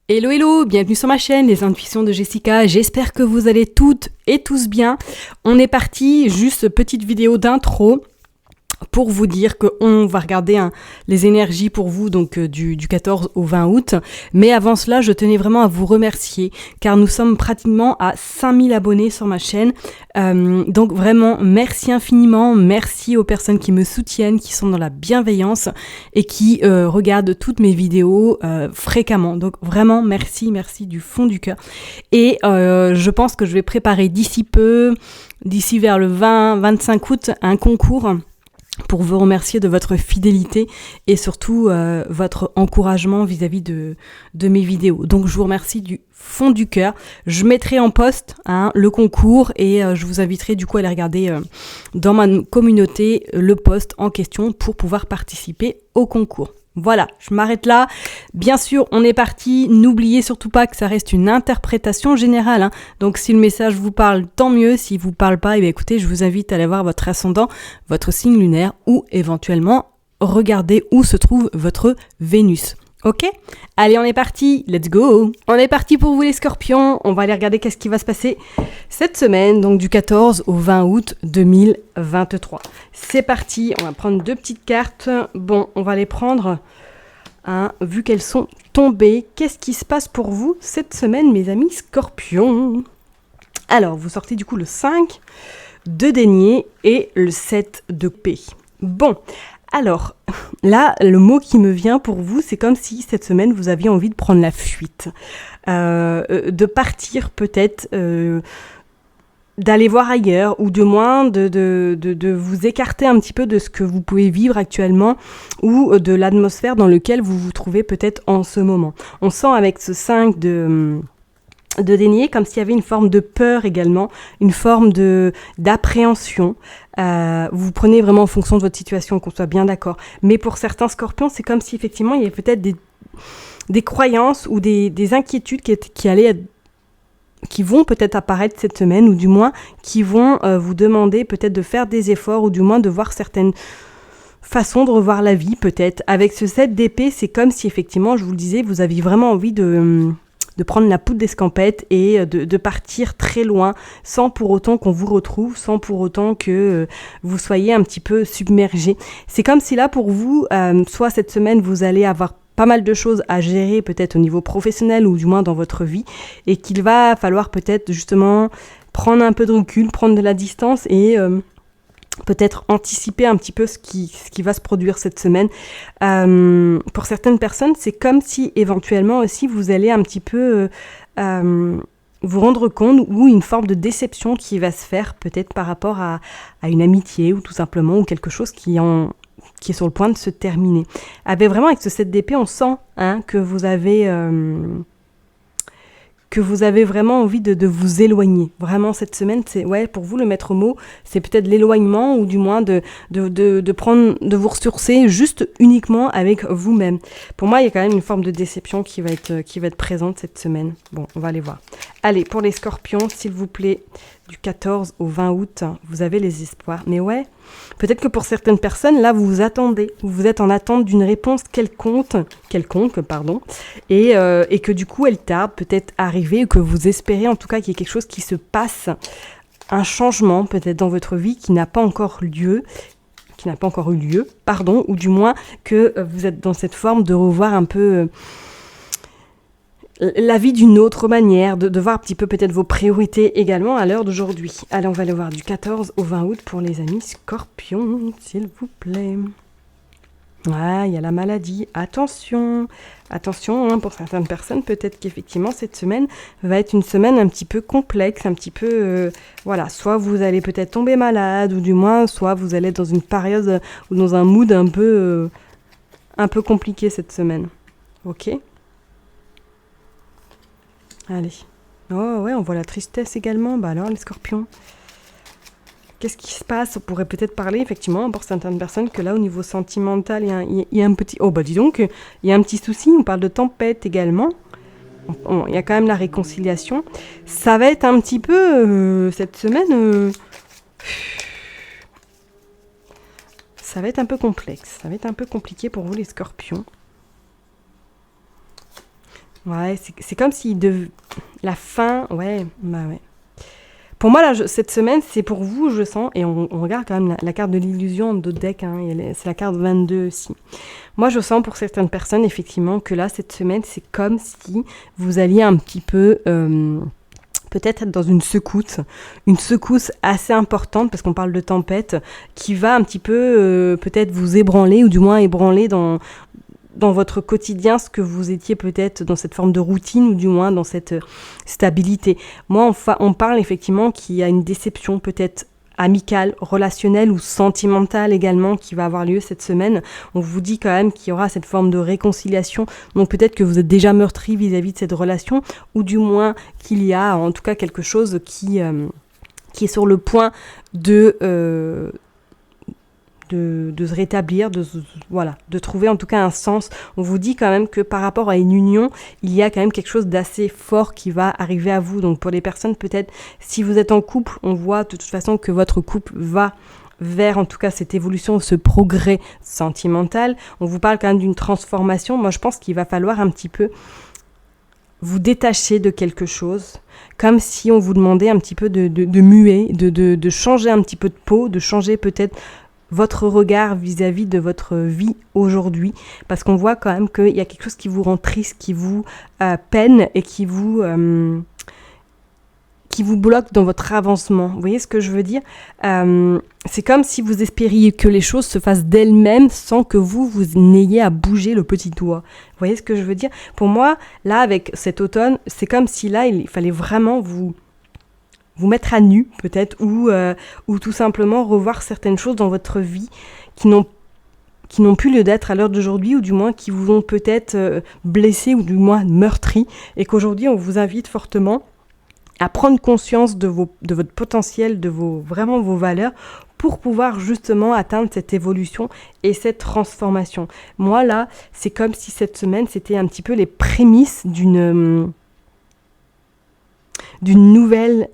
Hello hello, bienvenue sur ma chaîne Les Intuitions de Jessica, j'espère que vous allez toutes et tous bien. On est parti, juste petite vidéo d'intro pour vous dire qu'on va regarder les énergies pour vous donc du 14 au 20 août. Mais avant cela, je tenais vraiment à vous remercier car nous sommes pratiquement à 5000 abonnés sur ma chaîne. Donc vraiment, merci infiniment. Merci aux personnes qui me soutiennent, qui sont dans la bienveillance et qui regardent toutes mes vidéos fréquemment. Donc vraiment, merci du fond du cœur. Et je pense que je vais préparer d'ici vers le 20-25 août, un concours pour vous remercier de votre fidélité et surtout votre encouragement vis-à-vis de mes vidéos. Donc je vous remercie du fond du cœur. Je mettrai en post le concours et je vous inviterai du coup à aller regarder dans ma communauté le post en question pour pouvoir participer au concours. Voilà, je m'arrête là. Bien sûr, on est parti. N'oubliez surtout pas que ça reste une interprétation générale. Donc, si le message vous parle, tant mieux. S'il vous parle pas, écoutez, je vous invite à aller voir votre ascendant, votre signe lunaire ou éventuellement regarder où se trouve votre Vénus. Ok ? Allez, on est parti. Let's go. On est parti pour vous les scorpions. On va aller regarder qu'est-ce qui va se passer cette semaine, donc du 14 au 20 août 2023. C'est parti. On va prendre deux petites cartes. Bon, on va les prendre, vu qu'elles sont tombées. Qu'est-ce qui se passe pour vous cette semaine, mes amis scorpions ? Alors, vous sortez du coup le 5 de denier et le 7 de paix. Bon. Alors, là, le mot qui me vient pour vous, c'est comme si cette semaine, vous aviez envie de prendre la fuite, de partir peut-être, d'aller voir ailleurs, ou du moins de vous écarter un petit peu de ce que vous pouvez vivre actuellement, ou de l'atmosphère dans laquelle vous vous trouvez peut-être en ce moment. On sent avec ce 5 de denier, comme s'il y avait une forme de peur également, une forme d'appréhension. Vous prenez vraiment en fonction de votre situation, qu'on soit bien d'accord. Mais pour certains scorpions, c'est comme si effectivement il y avait peut-être des croyances ou des inquiétudes qui vont peut-être apparaître cette semaine, ou du moins qui vont vous demander peut-être de faire des efforts, ou du moins de voir certaines façons de revoir la vie peut-être. Avec ce 7 d'épée, c'est comme si effectivement, je vous le disais, vous aviez vraiment envie de prendre la poudre d'escampette et de partir très loin, sans pour autant qu'on vous retrouve, sans pour autant que vous soyez un petit peu submergé. C'est comme si là, pour vous, soit cette semaine, vous allez avoir pas mal de choses à gérer, peut-être au niveau professionnel ou du moins dans votre vie, et qu'il va falloir peut-être justement prendre un peu de recul, prendre de la distance et peut-être anticiper un petit peu ce qui va se produire cette semaine. Pour certaines personnes, c'est comme si éventuellement aussi vous allez un petit peu vous rendre compte, ou une forme de déception qui va se faire peut-être par rapport à une amitié, ou tout simplement, ou quelque chose qui est sur le point de se terminer. Vraiment avec ce 7 d'épée, on sent que vous avez vraiment envie de vous éloigner. Vraiment, cette semaine, pour vous, le maître mot, c'est peut-être l'éloignement, ou du moins de vous ressourcer juste uniquement avec vous-même. Pour moi, il y a quand même une forme de déception qui va être présente cette semaine. Bon, on va aller voir. Allez, pour les scorpions, s'il vous plaît, du 14 au 20 août, vous avez les espoirs. Mais ouais, peut-être que pour certaines personnes, là, vous êtes en attente d'une réponse quelconque, et que du coup, elle tarde peut-être à arriver, ou que vous espérez en tout cas qu'il y ait quelque chose qui se passe, un changement peut-être dans votre vie qui n'a pas encore eu lieu, ou du moins que vous êtes dans cette forme de revoir un peu la vie d'une autre manière, de voir un petit peu peut-être vos priorités également à l'heure d'aujourd'hui. Allez, on va aller voir du 14 au 20 août pour les amis scorpions, s'il vous plaît. Ah, il y a la maladie. Attention, pour certaines personnes, peut-être qu'effectivement cette semaine va être une semaine un petit peu complexe, un petit peu, soit vous allez peut-être tomber malade, ou du moins, soit vous allez être dans une période ou dans un mood un peu compliqué cette semaine. Ok ? Allez. Oh ouais, on voit la tristesse également. Bah alors, les scorpions. Qu'est-ce qui se passe ? On pourrait peut-être parler, effectivement, pour certaines personnes, que là, au niveau sentimental, il y a un petit... Oh, bah dis donc, il y a un petit souci. On parle de tempête également. Il y a quand même la réconciliation. Ça va être un petit peu, cette semaine... ça va être un peu complexe. Ça va être un peu compliqué pour vous, les scorpions. Ouais, c'est comme si la fin, ouais, bah ouais. Pour moi, là, cette semaine, c'est pour vous, je sens, et on regarde quand même la carte de l'illusion de deck, hein, c'est la carte 22 aussi. Moi, je sens pour certaines personnes, effectivement, que là, cette semaine, c'est comme si vous alliez un petit peu... peut-être être dans une secousse assez importante, parce qu'on parle de tempête, qui va un petit peu peut-être vous ébranler, ou du moins ébranler dans votre quotidien ce que vous étiez peut-être dans cette forme de routine, ou du moins dans cette stabilité. Moi, on parle effectivement qu'il y a une déception peut-être amicale, relationnelle ou sentimentale également qui va avoir lieu cette semaine. On vous dit quand même qu'il y aura cette forme de réconciliation, donc peut-être que vous êtes déjà meurtri vis-à-vis de cette relation, ou du moins qu'il y a en tout cas quelque chose qui est sur le point de se rétablir, de trouver en tout cas un sens. On vous dit quand même que par rapport à une union, il y a quand même quelque chose d'assez fort qui va arriver à vous. Donc pour les personnes peut-être, si vous êtes en couple, on voit de toute façon que votre couple va vers en tout cas cette évolution, ce progrès sentimental. On vous parle quand même d'une transformation. Moi je pense qu'il va falloir un petit peu vous détacher de quelque chose, comme si on vous demandait un petit peu de muer, de changer un petit peu de peau, de changer peut-être votre regard vis-à-vis de votre vie aujourd'hui, parce qu'on voit quand même qu'il y a quelque chose qui vous rend triste, qui vous peine et qui vous bloque dans votre avancement. Vous voyez ce que je veux dire ? C'est comme si vous espériez que les choses se fassent d'elles-mêmes sans que vous n'ayez à bouger le petit doigt. Vous voyez ce que je veux dire ? Pour moi, là, avec cet automne, c'est comme si là, il fallait vraiment vous mettre à nu peut-être, ou tout simplement revoir certaines choses dans votre vie qui n'ont plus lieu d'être à l'heure d'aujourd'hui, ou du moins qui vous ont peut-être blessé ou du moins meurtri, et qu'aujourd'hui on vous invite fortement à prendre conscience de votre potentiel, vraiment vos valeurs, pour pouvoir justement atteindre cette évolution et cette transformation. Moi là, c'est comme si cette semaine c'était un petit peu les prémices d'une nouvelle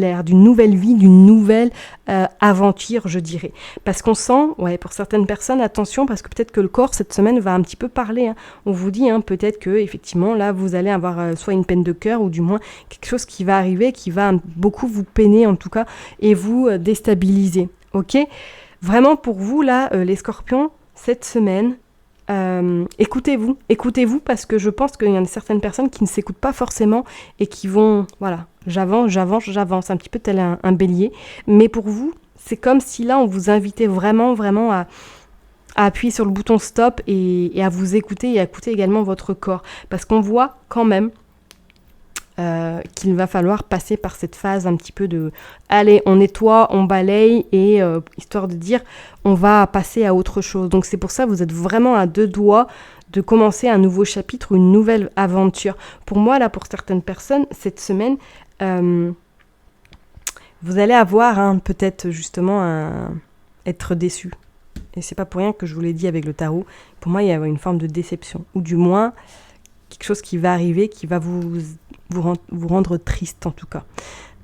ère, d'une nouvelle vie, d'une nouvelle aventure, je dirais. Parce qu'on sent, pour certaines personnes, attention, parce que peut-être que le corps, cette semaine, va un petit peu parler. Hein. On vous dit, peut-être que effectivement, là, vous allez avoir soit une peine de cœur, ou du moins quelque chose qui va arriver, qui va beaucoup vous peiner, en tout cas, et vous déstabiliser. Ok ? Vraiment, pour vous, là, les scorpions, cette semaine, écoutez-vous parce que je pense qu'il y a certaines personnes qui ne s'écoutent pas forcément et qui vont, j'avance, un petit peu tel un bélier, mais pour vous, c'est comme si là on vous invitait vraiment à appuyer sur le bouton stop et à vous écouter et à écouter également votre corps, parce qu'on voit quand même qu'il va falloir passer par cette phase un petit peu de allez, on nettoie, on balaye, et histoire de dire on va passer à autre chose. Donc c'est pour ça que vous êtes vraiment à 2 doigts de commencer un nouveau chapitre ou une nouvelle aventure. Pour moi, là, pour certaines personnes, cette semaine, vous allez avoir peut-être justement être déçu. Et c'est pas pour rien que je vous l'ai dit avec le tarot. Pour moi, il y a une forme de déception, ou du moins quelque chose qui va arriver, qui va vous rendre triste en tout cas.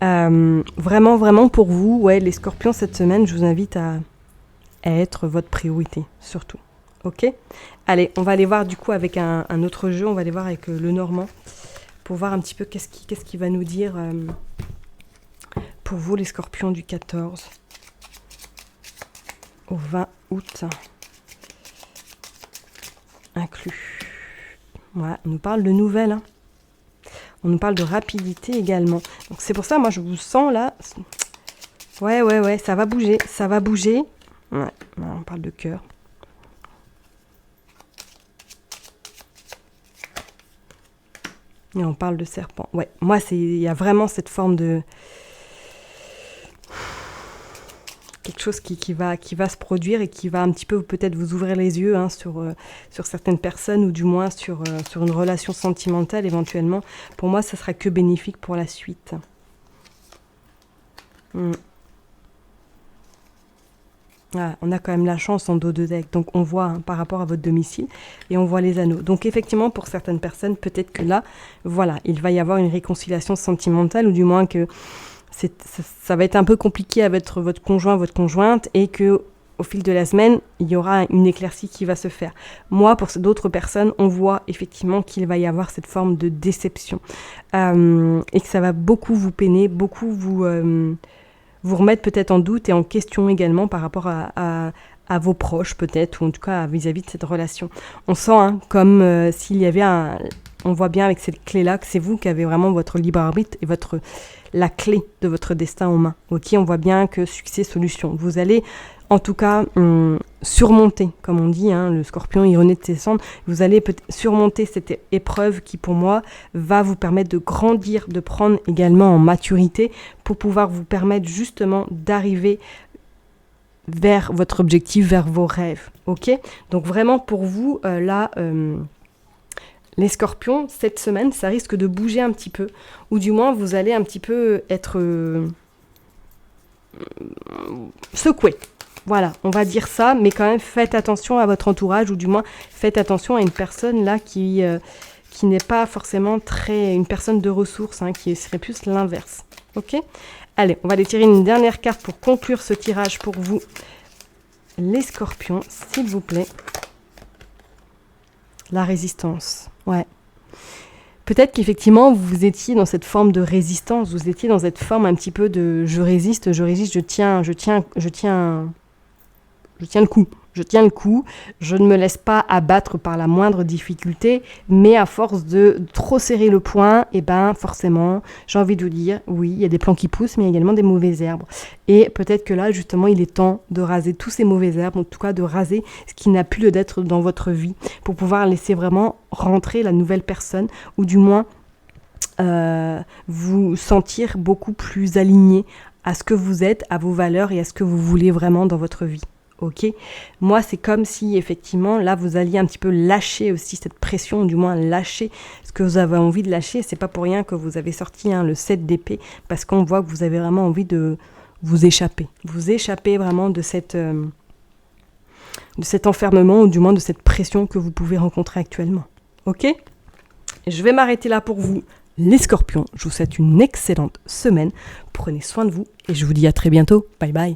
Vraiment pour vous, les scorpions, cette semaine, je vous invite à être votre priorité, surtout. Ok ? Allez, on va aller voir du coup avec un autre jeu, on va aller voir avec le Normand, pour voir un petit peu qu'est-ce qui va nous dire pour vous les scorpions du 14 au 20 août inclus. Voilà, on nous parle de nouvelles, hein. On nous parle de rapidité également. Donc c'est pour ça, moi je vous sens là. Ouais, ça va bouger. Ouais, on parle de cœur. Et on parle de serpent. Ouais, moi il y a vraiment cette forme de quelque chose qui va se produire et qui va un petit peu peut-être vous ouvrir les yeux sur certaines personnes, ou du moins sur une relation sentimentale éventuellement. Pour moi, ça sera que bénéfique pour la suite. Voilà, on a quand même la chance en dos de deck, donc on voit par rapport à votre domicile, et on voit les anneaux. Donc effectivement, pour certaines personnes, peut-être que là, il va y avoir une réconciliation sentimentale, ou du moins que ça va être un peu compliqué avec votre conjoint, votre conjointe, et que au fil de la semaine, il y aura une éclaircie qui va se faire. Moi, pour d'autres personnes, on voit effectivement qu'il va y avoir cette forme de déception et que ça va beaucoup vous peiner, beaucoup vous remettre peut-être en doute et en question également par rapport à vos proches peut-être, ou en tout cas vis-à-vis de cette relation. On sent comme s'il y avait on voit bien avec cette clé-là que c'est vous qui avez vraiment votre libre arbitre et la clé de votre destin en main. Ok, on voit bien que succès, solution. Vous allez en tout cas surmonter, comme on dit, le scorpion il renaît de ses cendres, vous allez surmonter cette épreuve qui pour moi va vous permettre de grandir, de prendre également en maturité pour pouvoir vous permettre justement d'arriver vers votre objectif, vers vos rêves. Ok ? Donc vraiment pour vous, les scorpions, cette semaine, ça risque de bouger un petit peu, ou du moins vous allez un petit peu être secoué. Voilà, on va dire ça, mais quand même faites attention à votre entourage, ou du moins faites attention à une personne là qui n'est pas forcément une personne de ressources, qui serait plus l'inverse. Ok ? Allez, on va aller tirer une dernière carte pour conclure ce tirage pour vous, les scorpions, s'il vous plaît. La résistance, ouais. Peut-être qu'effectivement, vous étiez dans cette forme de résistance, vous étiez dans cette forme un petit peu de je résiste, je tiens le coup, je ne me laisse pas abattre par la moindre difficulté, mais à force de trop serrer le poing, et forcément, j'ai envie de vous dire, oui, il y a des plants qui poussent, mais il y a également des mauvaises herbes. Et peut-être que là, justement, il est temps de raser tous ces mauvaises herbes, en tout cas de raser ce qui n'a plus lieu d'être dans votre vie, pour pouvoir laisser vraiment rentrer la nouvelle personne, ou du moins vous sentir beaucoup plus aligné à ce que vous êtes, à vos valeurs et à ce que vous voulez vraiment dans votre vie. Ok, moi c'est comme si effectivement là vous alliez un petit peu lâcher aussi cette pression, ou du moins lâcher ce que vous avez envie de lâcher. C'est pas pour rien que vous avez sorti le 7 d'épée, parce qu'on voit que vous avez vraiment envie de vous échapper vraiment de cet enfermement, ou du moins de cette pression que vous pouvez rencontrer actuellement. Ok, je vais m'arrêter là pour vous, les scorpions. Je vous souhaite une excellente semaine, prenez soin de vous et je vous dis à très bientôt. Bye bye.